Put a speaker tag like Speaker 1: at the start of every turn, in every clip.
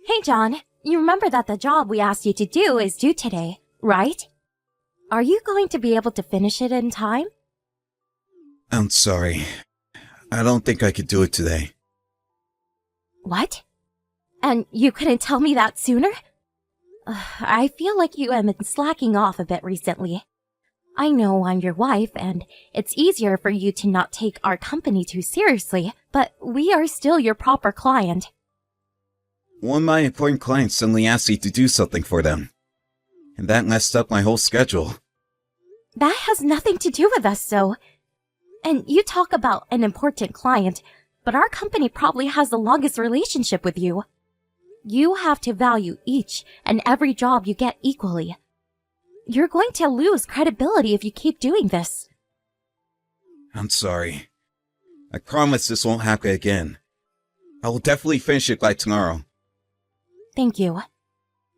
Speaker 1: Hey, John. You remember that the job we asked you to do is due today, right? Are you going to be able to finish it in time?
Speaker 2: I'm sorry. I don't think I could do it today.
Speaker 1: What? And you couldn't tell me that sooner? I feel like you have been slacking off a bit recently. I know I'm your wife, and it's easier for you to not take our company too seriously, but we are still your proper client.
Speaker 2: One of my important clients suddenly asked me to do something for them. And that messed up my whole schedule.
Speaker 1: That has nothing to do with us, so. And you talk about an important client, but our company probably has the longest relationship with you. You have to value each and every job you get equally. You're going to lose credibility if you keep doing this.
Speaker 2: I'm sorry. I promise this won't happen again. I will definitely finish it by tomorrow.
Speaker 1: Thank you.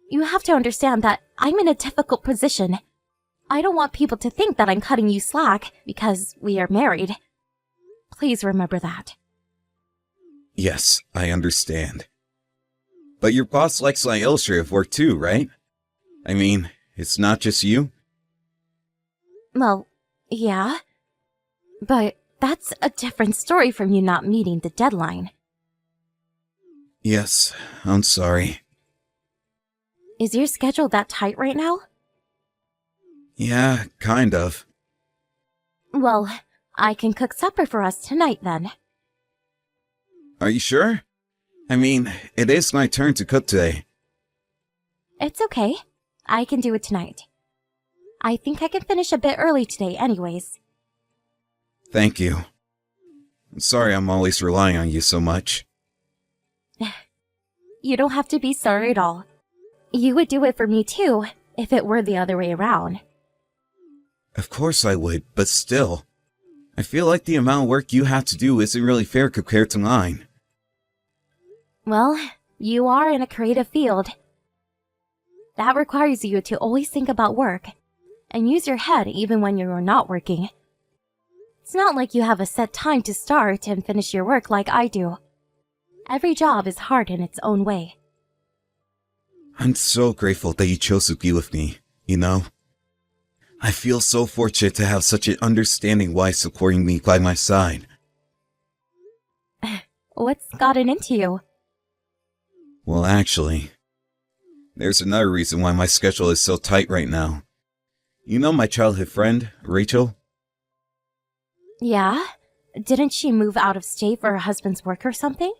Speaker 1: You have to understand that I'm in a difficult position. I don't want people to think that I'm cutting you slack because we are married. Please remember that.
Speaker 2: Yes, I understand. But your boss likes my illustrative work too, right? I mean, it's not just you?
Speaker 1: Well, yeah. But that's a different story from you not meeting the deadline.
Speaker 2: Yes, I'm sorry.
Speaker 1: Is your schedule that tight right now?
Speaker 2: Yeah, kind of.
Speaker 1: Well, I can cook supper for us tonight then.
Speaker 2: Are you sure? I mean, it is my turn to cook today.
Speaker 1: It's okay. I can do it tonight. I think I can finish a bit early today anyways.
Speaker 2: Thank you. I'm sorry I'm always relying on you so much.
Speaker 1: You don't have to be sorry at all. You would do it for me too, if it were the other way around.
Speaker 2: Of course I would, but still. I feel like the amount of work you have to do isn't really fair compared to mine.
Speaker 1: Well, you are in a creative field. That requires you to always think about work, and use your head even when you're not working. It's not like you have a set time to start and finish your work like I do. Every job is hard in its own way.
Speaker 2: I'm so grateful that you chose to be with me, you know? I feel so fortunate to have such an understanding wife supporting me by my side.
Speaker 1: What's gotten into you?
Speaker 2: Well, actually, there's another reason why my schedule is so tight right now. You know my childhood friend, Rachel?
Speaker 1: Yeah? Didn't she move out of state for her husband's work or something?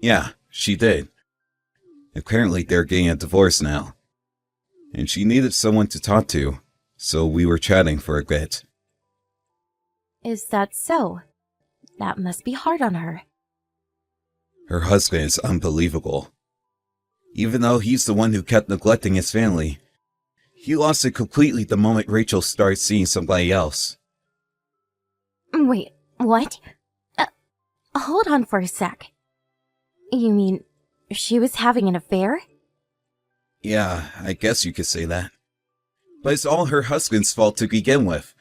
Speaker 2: Yeah, she did. Apparently they're getting a divorce now. And she needed someone to talk to, so we were chatting for a bit.
Speaker 1: Is that so? That must be hard on her.
Speaker 2: Her husband is unbelievable. Even though he's the one who kept neglecting his family, he lost it completely the moment Rachel started seeing somebody else.
Speaker 1: Wait, what? Hold on for a sec. You mean she was having an affair?
Speaker 2: Yeah, I guess you could say that. But it's all her husband's fault to begin with.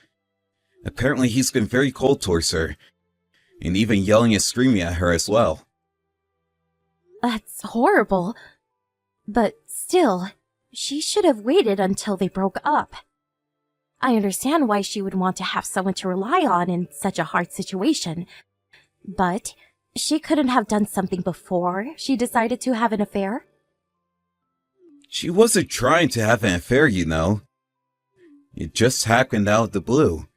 Speaker 2: Apparently he's been very cold towards her, and even yelling and screaming at her as well.
Speaker 1: That's horrible. But still, she should have waited until they broke up. I understand why she would want to have someone to rely on in such a hard situation. But she couldn't have done something before she decided to have an affair?
Speaker 2: She wasn't trying to have an affair, you know. It just happened out of the blue.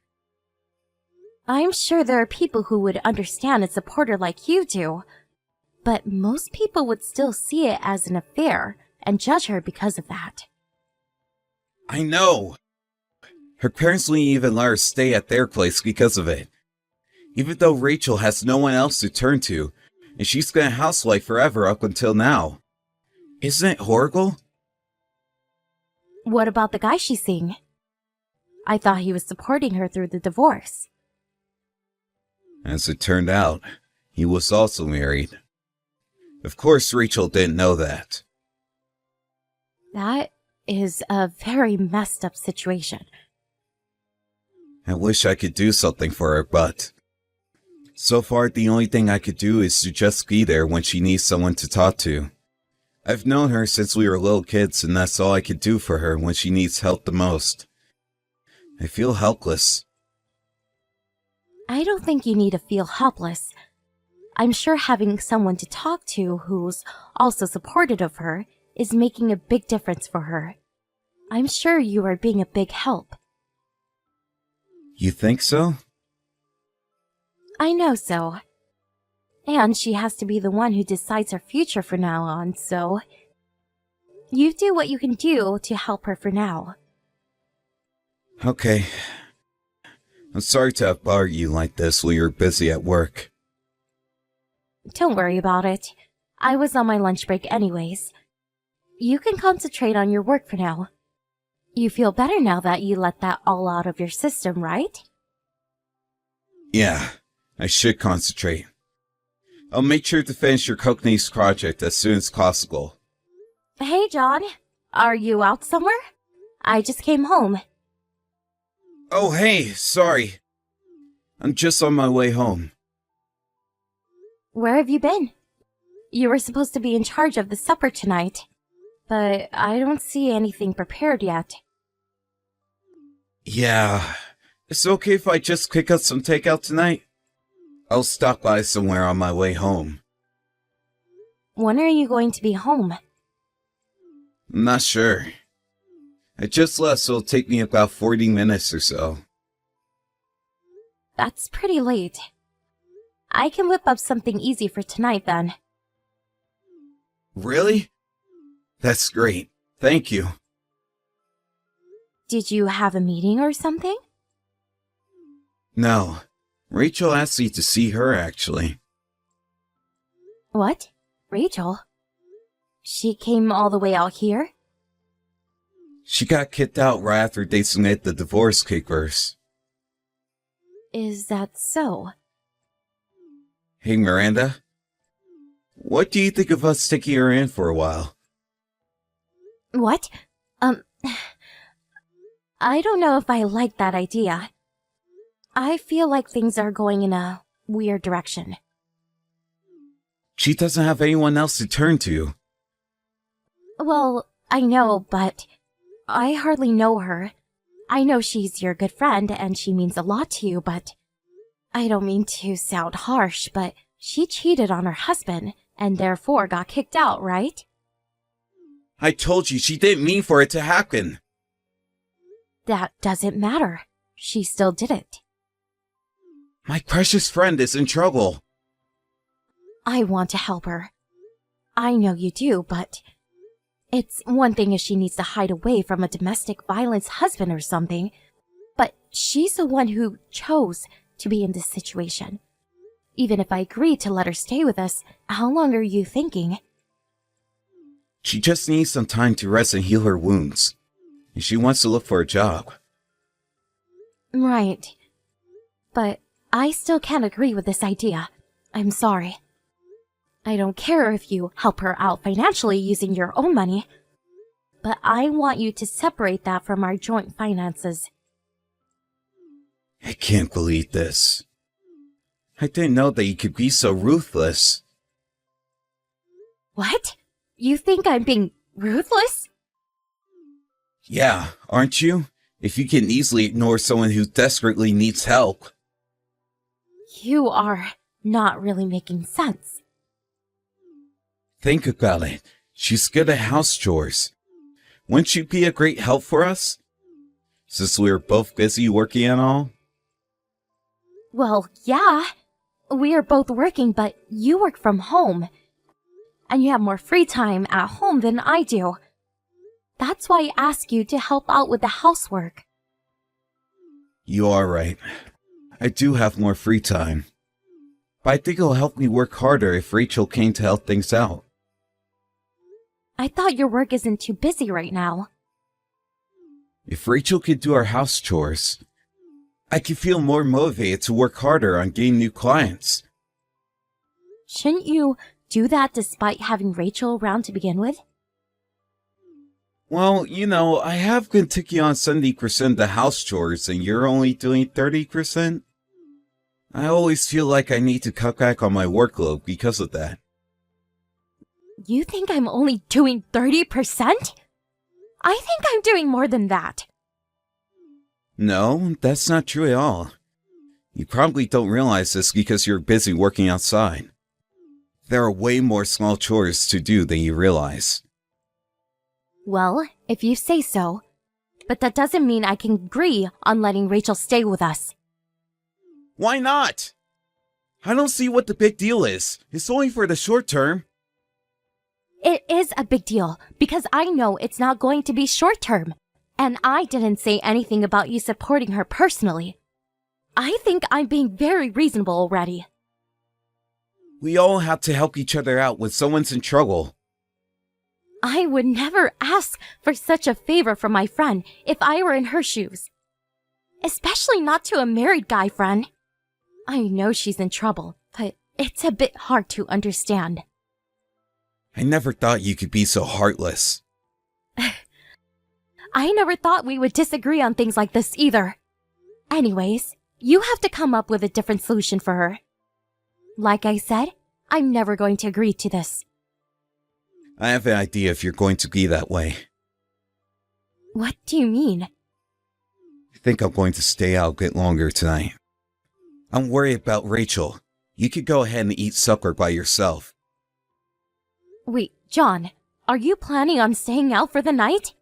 Speaker 1: I'm sure there are people who would understand and support her like you do. But most people would still see it as an affair and judge her because of that.
Speaker 2: I know. Her parents wouldn't even let her stay at their place because of it. Even though Rachel has no one else to turn to, and she's been a housewife forever up until now. Isn't it horrible?
Speaker 1: What about the guy she's seeing? I thought he was supporting her through the divorce.
Speaker 2: As it turned out, he was also married. Of course, Rachel didn't know that.
Speaker 1: That is a very messed up situation.
Speaker 2: I wish I could do something for her, but so far the only thing I could do is to just be there when she needs someone to talk to. I've known her since we were little kids, and that's all I could do for her when she needs help the most. I feel helpless.
Speaker 1: I don't think you need to feel helpless. I'm sure having someone to talk to who's also supportive of her is making a big difference for her. I'm sure you are being a big help.
Speaker 2: You think so?
Speaker 1: I know so. And she has to be the one who decides her future from now on, so you do what you can do to help her for now.
Speaker 2: Okay. I'm sorry to have bothered you like this while you're busy at work.
Speaker 1: Don't worry about it. I was on my lunch break anyways. You can concentrate on your work for now. You feel better now that you let that all out of your system, right?
Speaker 2: Yeah, I should concentrate. I'll make sure to finish your Cockneys project as soon as possible.
Speaker 1: Hey, John. Are you out somewhere? I just came home.
Speaker 2: Oh, hey, sorry. I'm just on my way home.
Speaker 1: Where have you been? You were supposed to be in charge of the supper tonight, but I don't see anything prepared yet.
Speaker 2: Yeah, it's okay if I just pick up some takeout tonight? I'll stop by somewhere on my way home.
Speaker 1: When are you going to be home?
Speaker 2: I'm not sure. I just left, so it'll take me about 40 minutes or so.
Speaker 1: That's pretty late. I can whip up something easy for tonight then.
Speaker 2: Really? That's great. Thank you.
Speaker 1: Did you have a meeting or something?
Speaker 2: No. Rachel asked me to see her, actually.
Speaker 1: What? Rachel? She came all the way out here?
Speaker 2: She got kicked out right after they submitted the divorce papers.
Speaker 1: Is that so?
Speaker 2: Hey, Miranda. What do you think of us taking her in for a while?
Speaker 1: What? I don't know if I like that idea. I feel like things are going in a weird direction.
Speaker 2: She doesn't have anyone else to turn to.
Speaker 1: Well, I know, but I hardly know her. I know she's your good friend and she means a lot to you, but I don't mean to sound harsh, but she cheated on her husband and therefore got kicked out, right?
Speaker 2: I told you she didn't mean for it to happen.
Speaker 1: That doesn't matter. She still did it.
Speaker 2: My precious friend is in trouble.
Speaker 1: I want to help her. I know you do, but it's one thing if she needs to hide away from a domestic violence husband or something, but she's the one who chose to be in this situation. Even if I agree to let her stay with us, how long are you thinking?
Speaker 2: She just needs some time to rest and heal her wounds. And she wants to look for a job.
Speaker 1: Right. But I still can't agree with this idea. I'm sorry. I don't care if you help her out financially using your own money, but I want you to separate that from our joint finances.
Speaker 2: I can't believe this. I didn't know that you could be so ruthless.
Speaker 1: What? You think I'm being ruthless?
Speaker 2: Yeah, aren't you? If you can easily ignore someone who desperately needs help.
Speaker 1: You are not really making sense.
Speaker 2: Think about it. She's good at house chores. Wouldn't she be a great help for us? Since we were both busy working and all?
Speaker 1: Well, yeah. We are both working, but you work from home. And you have more free time at home than I do. That's why I ask you to help out with the housework.
Speaker 2: You are right. I do have more free time. But I think it'll help me work harder if Rachel came to help things out.
Speaker 1: I thought your work isn't too busy right now.
Speaker 2: If Rachel could do our house chores, I could feel more motivated to work harder on getting new clients.
Speaker 1: Shouldn't you do that despite having Rachel around to begin with?
Speaker 2: Well, I have been taking on 70% of the house chores and you're only doing 30%. I always feel like I need to cut back on my workload because of that.
Speaker 1: You think I'm only doing 30%? I think I'm doing more than that.
Speaker 2: No, that's not true at all. You probably don't realize this because you're busy working outside. There are way more small chores to do than you realize.
Speaker 1: Well, if you say so. But that doesn't mean I can agree on letting Rachel stay with us.
Speaker 2: Why not? I don't see what the big deal is. It's only for the short term.
Speaker 1: It is a big deal because I know it's not going to be short term. And I didn't say anything about you supporting her personally. I think I'm being very reasonable already.
Speaker 2: We all have to help each other out when someone's in trouble.
Speaker 1: I would never ask for such a favor from my friend if I were in her shoes. Especially not to a married guy friend. I know she's in trouble, but it's a bit hard to understand.
Speaker 2: I never thought you could be so heartless.
Speaker 1: I never thought we would disagree on things like this either. Anyways, you have to come up with a different solution for her. Like I said, I'm never going to agree to this.
Speaker 2: I have an idea if you're going to be that way.
Speaker 1: What do you mean?
Speaker 2: I think I'm going to stay out a bit longer tonight. I'm worried about Rachel. You could go ahead and eat supper by yourself.
Speaker 1: Wait, John, are you planning on staying out for the night?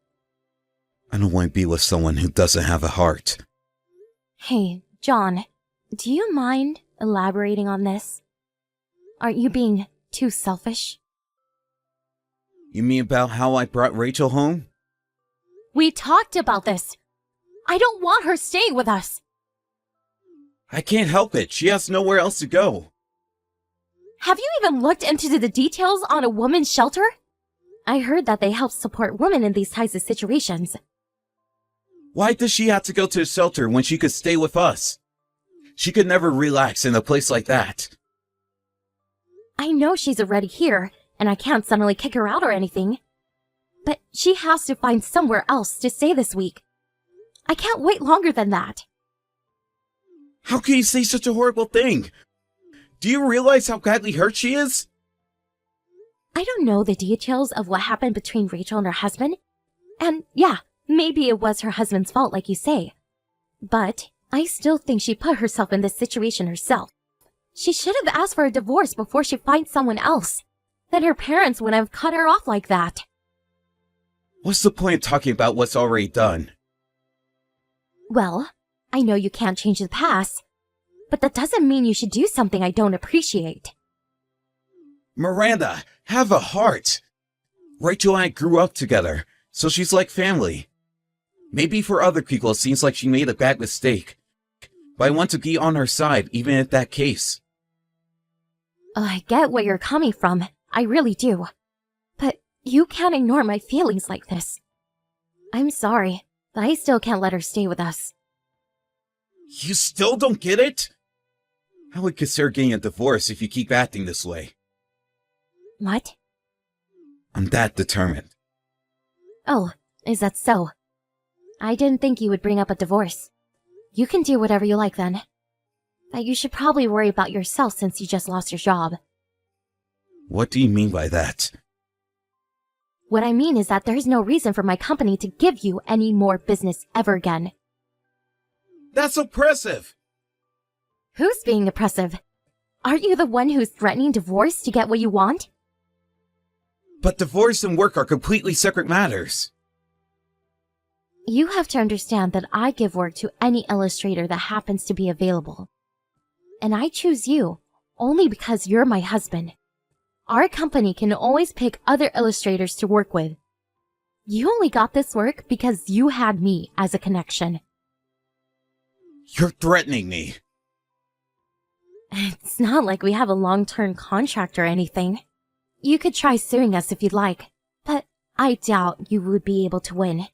Speaker 2: I don't want to be with someone who doesn't have a heart.
Speaker 1: Hey, John, do you mind elaborating on this? Aren't you being too selfish?
Speaker 2: You mean about how I brought Rachel home?
Speaker 1: We talked about this. I don't want her staying with us.
Speaker 2: I can't help it. She has nowhere else to go.
Speaker 1: Have you even looked into the details on a woman's shelter? I heard that they help support women in these types of situations.
Speaker 2: Why does she have to go to a shelter when she could stay with us? She could never relax in a place like that.
Speaker 1: I know she's already here, and I can't suddenly kick her out or anything. But she has to find somewhere else to stay this week. I can't wait longer than that.
Speaker 2: How can you say such a horrible thing? Do you realize how badly hurt she is?
Speaker 1: I don't know the details of what happened between Rachel and her husband. And yeah, maybe it was her husband's fault like you say. But I still think she put herself in this situation herself. She should have asked for a divorce before she finds someone else. Then her parents wouldn't have cut her off like that.
Speaker 2: What's the point of talking about what's already done?
Speaker 1: Well, I know you can't change the past, but that doesn't mean you should do something I don't appreciate.
Speaker 2: Miranda, have a heart. Rachel and I grew up together, so she's like family. Maybe for other people it seems like she made a bad mistake, but I want to be on her side even in that case.
Speaker 1: I get where you're coming from, I really do. But you can't ignore my feelings like this. I'm sorry, but I still can't let her stay with us.
Speaker 2: You still don't get it? I would consider getting a divorce if you keep acting this way.
Speaker 1: What?
Speaker 2: I'm that determined.
Speaker 1: Oh, is that so? I didn't think you would bring up a divorce. You can do whatever you like then. But you should probably worry about yourself since you just lost your job.
Speaker 2: What do you mean by that?
Speaker 1: What I mean is that there's no reason for my company to give you any more business ever again.
Speaker 2: That's oppressive!
Speaker 1: Who's being oppressive? Aren't you the one who's threatening divorce to get what you want?
Speaker 2: But divorce and work are completely separate matters.
Speaker 1: You have to understand that I give work to any illustrator that happens to be available. And I choose you only because you're my husband. Our company can always pick other illustrators to work with. You only got this work because you had me as a connection.
Speaker 2: You're threatening me.
Speaker 1: It's not like we have a long-term contract or anything. You could try suing us if you'd like, but I doubt you would be able to win.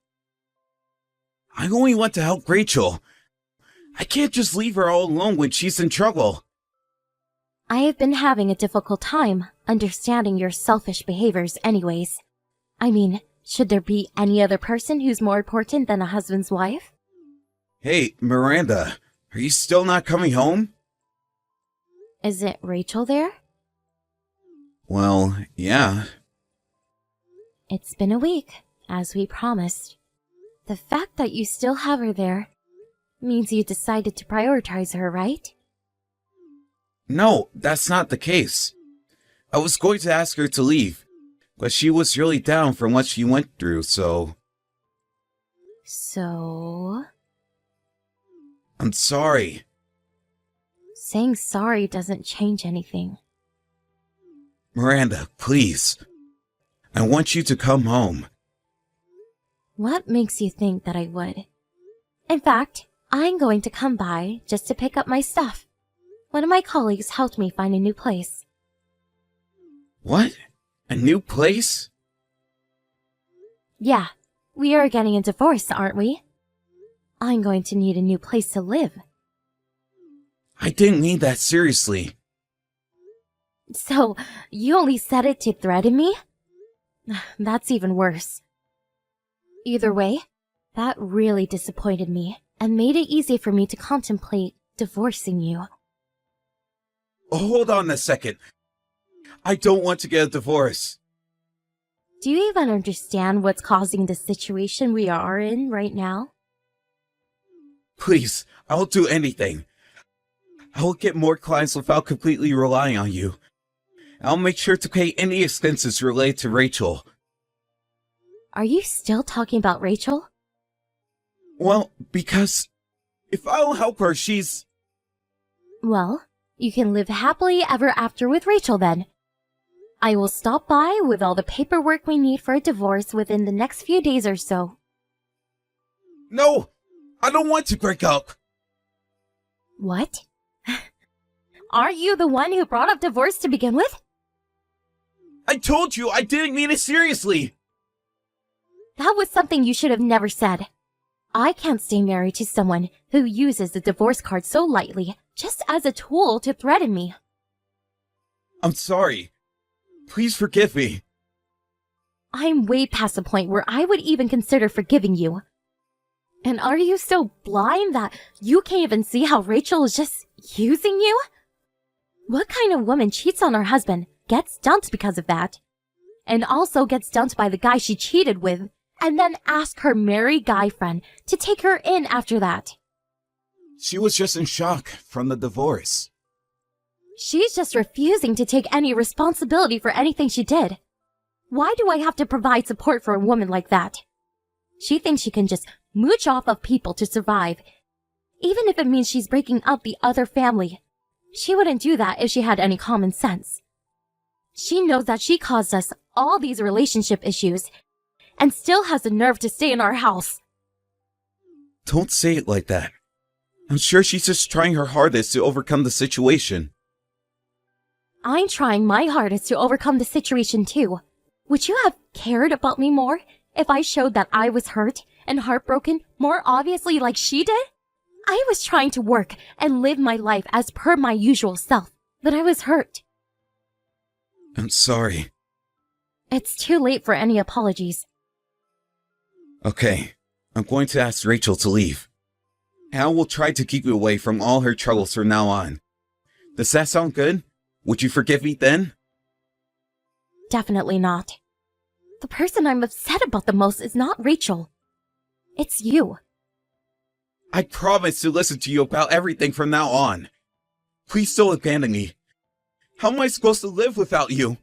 Speaker 2: I only want to help Rachel. I can't just leave her all alone when she's in trouble.
Speaker 1: I have been having a difficult time understanding your selfish behaviors anyways. I mean, should there be any other person who's more important than a husband's wife?
Speaker 2: Hey, Miranda, are you still not coming home?
Speaker 1: Is it Rachel there?
Speaker 2: Well, yeah.
Speaker 1: It's been a week, as we promised. The fact that you still have her there means you decided to prioritize her, right?
Speaker 2: No, that's not the case. I was going to ask her to leave, but she was really down from what she went through, so...
Speaker 1: So...
Speaker 2: I'm sorry.
Speaker 1: Saying sorry doesn't change anything.
Speaker 2: Miranda, please. I want you to come home.
Speaker 1: What makes you think that I would? In fact, I'm going to come by just to pick up my stuff. One of my colleagues helped me find a new place.
Speaker 2: What? A new place?
Speaker 1: Yeah, we are getting a divorce, aren't we? I'm going to need a new place to live.
Speaker 2: I didn't mean that seriously.
Speaker 1: So, you only said it to threaten me? That's even worse. Either way, that really disappointed me and made it easy for me to contemplate divorcing you.
Speaker 2: Hold on a second. I don't want to get a divorce.
Speaker 1: Do you even understand what's causing the situation we are in right now?
Speaker 2: Please, I'll do anything. I'll get more clients without completely relying on you. I'll make sure to pay any expenses related to Rachel.
Speaker 1: Are you still talking about Rachel?
Speaker 2: Well, because if I don't help her, she's...
Speaker 1: Well, you can live happily ever after with Rachel then. I will stop by with all the paperwork we need for a divorce within the next few days or so.
Speaker 2: No! I don't want to break up!
Speaker 1: What? Aren't you the one who brought up divorce to begin with?
Speaker 2: I told you I didn't mean it seriously!
Speaker 1: That was something you should have never said. I can't stay married to someone who uses the divorce card so lightly, just as a tool to threaten me.
Speaker 2: I'm sorry. Please forgive me.
Speaker 1: I'm way past the point where I would even consider forgiving you. And are you so blind that you can't even see how Rachel is just using you? What kind of woman cheats on her husband, gets dumped because of that, and also gets dumped by the guy she cheated with, and then asks her married guy friend to take her in after that?
Speaker 2: She was just in shock from the divorce.
Speaker 1: She's just refusing to take any responsibility for anything she did. Why do I have to provide support for a woman like that? She thinks she can just mooch off of people to survive, even if it means she's breaking up the other family. She wouldn't do that if she had any common sense. She knows that she caused us all these relationship issues, and still has the nerve to stay in our house.
Speaker 2: Don't say it like that. I'm sure she's just trying her hardest to overcome the situation.
Speaker 1: I'm trying my hardest to overcome the situation too. Would you have cared about me more if I showed that I was hurt and heartbroken more obviously like she did? I was trying to work and live my life as per my usual self, but I was hurt.
Speaker 2: I'm sorry.
Speaker 1: It's too late for any apologies.
Speaker 2: Okay, I'm going to ask Rachel to leave. Al will try to keep you away from all her troubles from now on. Does that sound good? Would you forgive me then?
Speaker 1: Definitely not. The person I'm upset about the most is not Rachel. It's you.
Speaker 2: I promise to listen to you about everything from now on. Please don't abandon me. How am I supposed to live without you?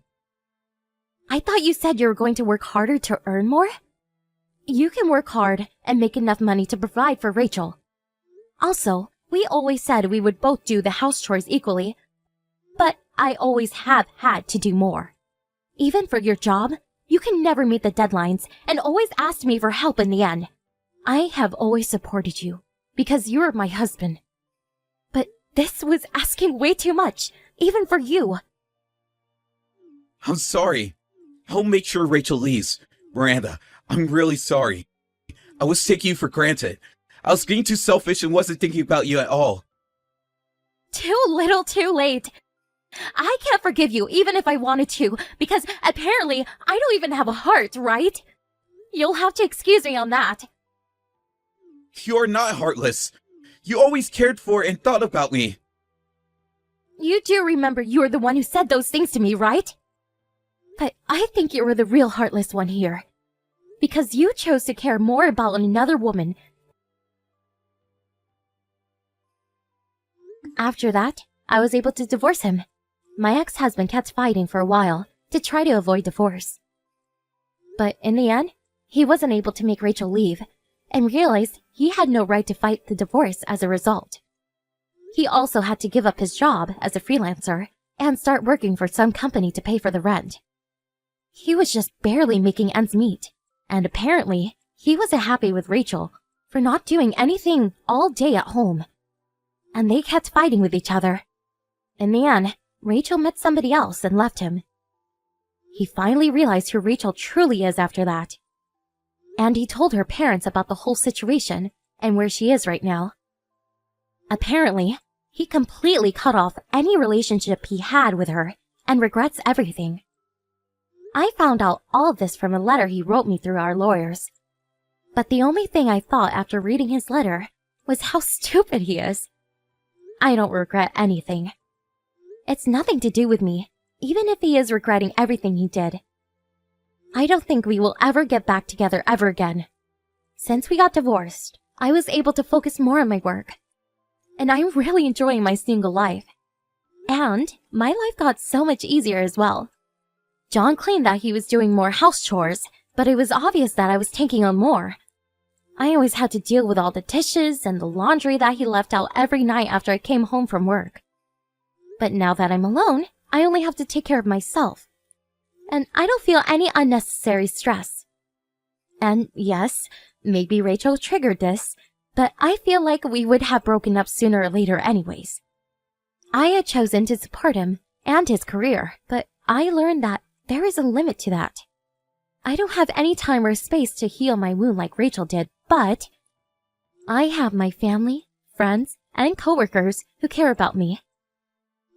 Speaker 1: I thought you said you were going to work harder to earn more? You can work hard and make enough money to provide for Rachel. Also, we always said we would both do the house chores equally, but I always have had to do more. Even for your job, you can never meet the deadlines and always ask me for help in the end. I have always supported you because you're my husband. But this was asking way too much, even for you.
Speaker 2: I'm sorry. I'll make sure Rachel leaves. Miranda, I'm really sorry. I was taking you for granted. I was getting too selfish and wasn't thinking about you at all.
Speaker 1: Too little, too late. I can't forgive you even if I wanted to, because apparently I don't even have a heart, right? You'll have to excuse me on that.
Speaker 2: You're not heartless. You always cared for and thought about me.
Speaker 1: You do remember you were the one who said those things to me, right? But I think you were the real heartless one here. because you chose to care more about another woman. After that, I was able to divorce him. My ex-husband kept fighting for a while to try to avoid divorce. But in the end, he wasn't able to make Rachel leave and realized he had no right to fight the divorce as a result. He also had to give up his job as a freelancer and start working for some company to pay for the rent. He was just barely making ends meet, and apparently, he wasn't happy with Rachel for not doing anything all day at home. And they kept fighting with each other. In the end, Rachel met somebody else and left him. He finally realized who Rachel truly is after that. And he told her parents about the whole situation and where she is right now. Apparently, he completely cut off any relationship he had with her and regrets everything. I found out all of this from a letter he wrote me through our lawyers. But the only thing I thought after reading his letter was how stupid he is. I don't regret anything. It's nothing to do with me, even if he is regretting everything he did. I don't think we will ever get back together ever again. Since we got divorced, I was able to focus more on my work. And I'm really enjoying my single life. And my life got so much easier as well. John claimed that he was doing more house chores, but it was obvious that I was taking on more. I always had to deal with all the dishes and the laundry that he left out every night after I came home from work. But now that I'm alone, I only have to take care of myself. And I don't feel any unnecessary stress. And yes, maybe Rachel triggered this, but I feel like we would have broken up sooner or later anyways. I had chosen to support him and his career, but I learned that there is a limit to that. I don't have any time or space to heal my wound like Rachel did, but I have my family, friends, and coworkers who care about me.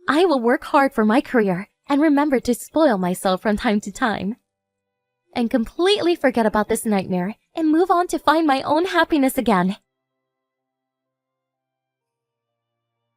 Speaker 1: I will work hard for my career and remember to spoil myself from time to time. And completely forget about this nightmare and move on to find my own happiness again.